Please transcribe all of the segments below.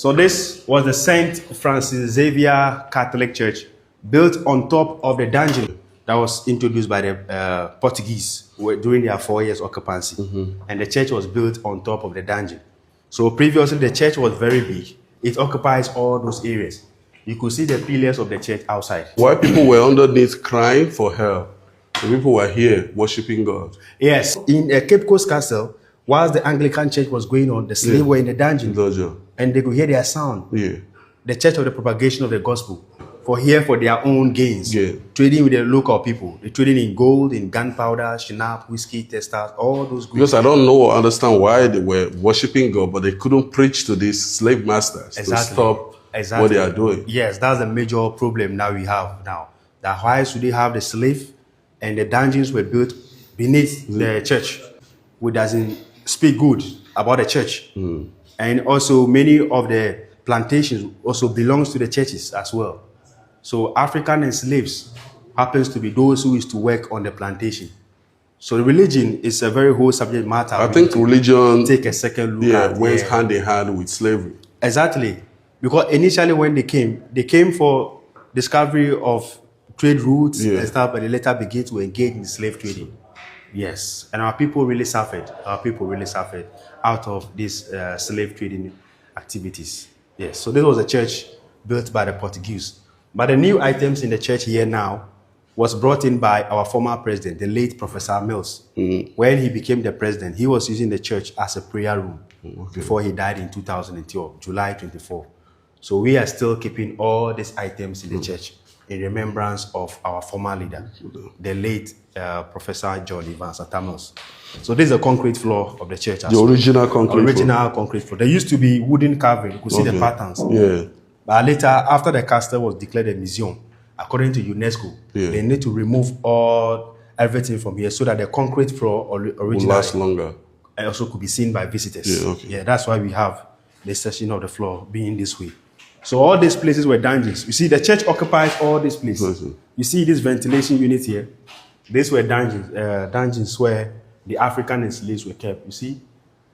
So this was the Saint Francis Xavier Catholic Church, built on top of the dungeon that was introduced by the Portuguese during their 4 years occupancy. And the church was built on top of the dungeon. So previously the church was very big. It occupies all those areas. You could see the pillars of the church outside. While people were underneath crying for help, the people were here worshiping God. Yes, in Cape Coast Castle, whilst the Anglican church was going on, the slaves were in the dungeon. And they could hear their sound. The Church of the Propagation of the Gospel. For their own gains. Trading with the local people. They trading in gold, in gunpowder, shinap, whiskey, testers, all those goods. Because I don't know or understand why they were worshiping God, but they couldn't preach to these slave masters to stop what they are doing. Yes, that's the major problem now we have now. That why should they have the slave and the dungeons were built beneath the church, which doesn't speak good about the church. And also many of the plantations also belongs to the churches as well. So African and slaves happens to be those who is to work on the plantation. So religion is a very whole subject matter. I think religion take a second look at went hand in hand with slavery. Exactly. Because initially when they came for discovery of trade routes and stuff, but they later began to engage in slave trading. Yes. And our people really suffered. Our people really suffered out of these slave trading activities. Yes. So this was a church built by the Portuguese. But the new items in the church here now was brought in by our former president, the late Professor Mills. When he became the president, he was using the church as a prayer room before he died in 2012, July 24. So we are still keeping all these items in the church in remembrance of our former leader, the late Professor John Evans Atamils. So this is the concrete floor of the church. The original concrete concrete floor. There used to be wooden carving. You could see the patterns. But later, after the castle was declared a museum, according to UNESCO, they need to remove everything from here so that the concrete floor originally will last longer. And also could be seen by visitors. That's why we have the section of the floor being this way. So all these places were dungeons. You see, the church occupies all these places. You see this ventilation unit here. These were dungeons, dungeons where the African and slaves were kept. You see,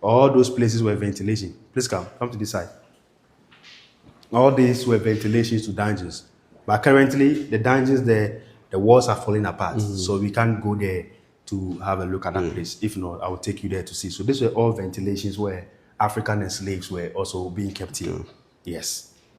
all those places were ventilation. Please come to this side. All these were ventilations to dungeons. But currently, the dungeons there, the walls are falling apart. So we can't go there to have a look at that place. If not, I will take you there to see. So these were all ventilations where African and slaves were also being kept here. Yes.